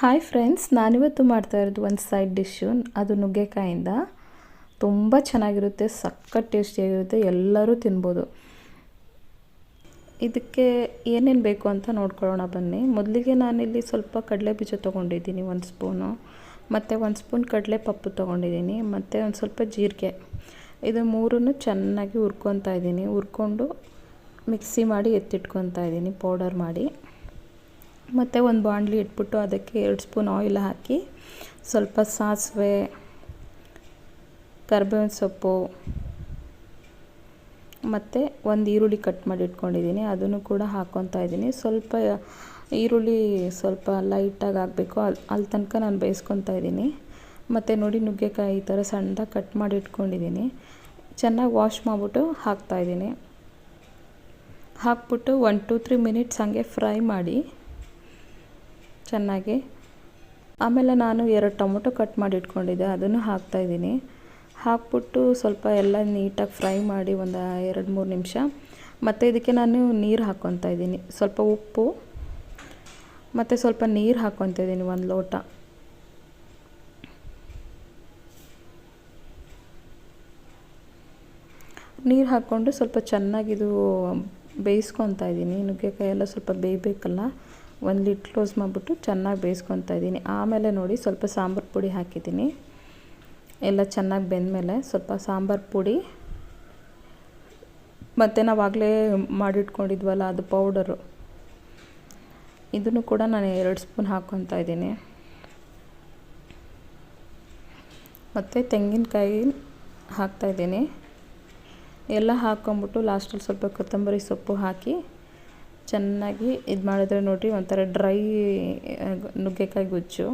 Hi friends, ನಾನಿವತ್ತು ಮಾಡ್ತಾ ಇರೋದು ಒಂದು ಸೈಡ್ ಡಿಶ್ಶು. ಅದು ನುಗ್ಗೆಕಾಯಿಂದ ತುಂಬ ಚೆನ್ನಾಗಿರುತ್ತೆ, ಸಖತ್ ಟೇಸ್ಟಿಯಾಗಿರುತ್ತೆ, ಎಲ್ಲರೂ ತಿನ್ಬೋದು. ಇದಕ್ಕೆ ಏನೇನು ಬೇಕು ಅಂತ ನೋಡ್ಕೊಳ್ಳೋಣ ಬನ್ನಿ. ಮೊದಲಿಗೆ ನಾನಿಲ್ಲಿ ಸ್ವಲ್ಪ ಕಡಲೆ ಬೀಜ ತೊಗೊಂಡಿದ್ದೀನಿ, 1 ಸ್ಪೂನು, ಮತ್ತು 1 ಸ್ಪೂನ್ ಕಡಲೆ ಪಪ್ಪು ತೊಗೊಂಡಿದ್ದೀನಿ, ಮತ್ತು ಒಂದು ಸ್ವಲ್ಪ ಜೀರಿಗೆ. ಇದು ಮೂರನ್ನು ಚೆನ್ನಾಗಿ ಹುರ್ಕೊತಾ ಇದ್ದೀನಿ. ಹುರ್ಕೊಂಡು ಮಿಕ್ಸಿ ಮಾಡಿ ಎತ್ತಿಟ್ಕೊತಾ ಇದ್ದೀನಿ, ಪೌಡರ್ ಮಾಡಿ. ಮತ್ತು ಒಂದು ಬಾಣಲಿ ಇಟ್ಬಿಟ್ಟು ಅದಕ್ಕೆ 2 ಸ್ಪೂನ್ ಆಯಿಲ್ ಹಾಕಿ, ಸ್ವಲ್ಪ ಸಾಸಿವೆ, ಕರಿಬೇವಿನ ಸೊಪ್ಪು, ಮತ್ತು ಒಂದು ಈರುಳ್ಳಿ ಕಟ್ ಮಾಡಿ ಇಟ್ಕೊಂಡಿದ್ದೀನಿ, ಅದನ್ನು ಕೂಡ ಹಾಕ್ಕೊತಾ ಇದ್ದೀನಿ. ಸ್ವಲ್ಪ ಈರುಳ್ಳಿ ಸ್ವಲ್ಪ ಲೈಟಾಗಿ ಆಗಬೇಕು, ಅಲ್ಲಿ ತನಕ ನಾನು ಬೇಯಿಸ್ಕೊತಾ ಇದ್ದೀನಿ. ಮತ್ತು ನೋಡಿ, ನುಗ್ಗೆಕಾಯಿ ಈ ಥರ ಸಣ್ಣದಾಗಿ ಕಟ್ ಮಾಡಿ ಇಟ್ಕೊಂಡಿದ್ದೀನಿ. ಚೆನ್ನಾಗಿ ವಾಶ್ ಮಾಡಿಬಿಟ್ಟು ಹಾಕ್ತಾಯಿದ್ದೀನಿ. ಹಾಕ್ಬಿಟ್ಟು 1-3 ಮಿನಿಟ್ಸ್ ಹಾಗೆ ಫ್ರೈ ಮಾಡಿ ಚೆನ್ನಾಗಿ. ಆಮೇಲೆ ನಾನು 2 ಟೊಮೊಟೊ ಕಟ್ ಮಾಡಿ ಇಟ್ಕೊಂಡಿದ್ದೆ, ಅದನ್ನು ಹಾಕ್ತಾಯಿದ್ದೀನಿ. ಹಾಕ್ಬಿಟ್ಟು ಸ್ವಲ್ಪ ಎಲ್ಲ ನೀಟಾಗಿ ಫ್ರೈ ಮಾಡಿ ಒಂದು 2-3 ನಿಮಿಷ. ಮತ್ತು ಇದಕ್ಕೆ ನಾನು ನೀರು ಹಾಕ್ಕೊತಾ ಇದ್ದೀನಿ, ಸ್ವಲ್ಪ ಉಪ್ಪು ಮತ್ತು ಸ್ವಲ್ಪ ನೀರು ಹಾಕ್ಕೊತಾ ಇದ್ದೀನಿ, 1 ಲೋಟ. ನೀರು ಹಾಕ್ಕೊಂಡು ಸ್ವಲ್ಪ ಚೆನ್ನಾಗಿದು ಬೇಯಿಸ್ಕೊತಾ ಇದ್ದೀನಿ. ನುಗ್ಗೆಕಾಯಿ ಎಲ್ಲ ಸ್ವಲ್ಪ ಬೇಯಬೇಕಲ್ಲ, 1 ಲಿಡ್ ಕ್ಲೋಸ್ ಮಾಡಿಬಿಟ್ಟು ಚೆನ್ನಾಗಿ ಬೇಯಿಸ್ಕೊತಾ ಇದ್ದೀನಿ. ಆಮೇಲೆ ನೋಡಿ, ಸ್ವಲ್ಪ ಸಾಂಬಾರು ಪುಡಿ ಹಾಕಿದ್ದೀನಿ. ಎಲ್ಲ ಚೆನ್ನಾಗಿ ಬೆಂದಮೇಲೆ ಸ್ವಲ್ಪ ಸಾಂಬಾರು ಪುಡಿ, ಮತ್ತು ನಾವಾಗಲೇ ಮಾಡಿಟ್ಕೊಂಡಿದ್ವಲ್ಲ ಅದು ಪೌಡರು, ಇದನ್ನು ಕೂಡ ನಾನು 2 ಸ್ಪೂನ್ ಹಾಕ್ಕೊತಾ ಇದ್ದೀನಿ. ಮತ್ತು ತೆಂಗಿನಕಾಯಿ ಹಾಕ್ತಾಯಿದ್ದೀನಿ. ಎಲ್ಲ ಹಾಕ್ಕೊಂಬಿಟ್ಟು ಲಾಸ್ಟಲ್ಲಿ ಸ್ವಲ್ಪ ಕೊತ್ತಂಬರಿ ಸೊಪ್ಪು ಹಾಕಿ ಚೆನ್ನಾಗಿ ಇದು ಮಾಡಿದ್ರೆ ನೋಡಿ, ಒಂಥರ ಡ್ರೈ ನುಗ್ಗೆಕಾಯಿ ಗೊಜ್ಜು.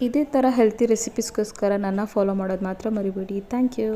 ಇದೇ ಥರ ಹೆಲ್ತಿ ರೆಸಿಪೀಸ್ಗೋಸ್ಕರ ನನ್ನ ಫಾಲೋ ಮಾಡೋದು ಮಾತ್ರ ಮರಿಬೇಡಿ. Thank you.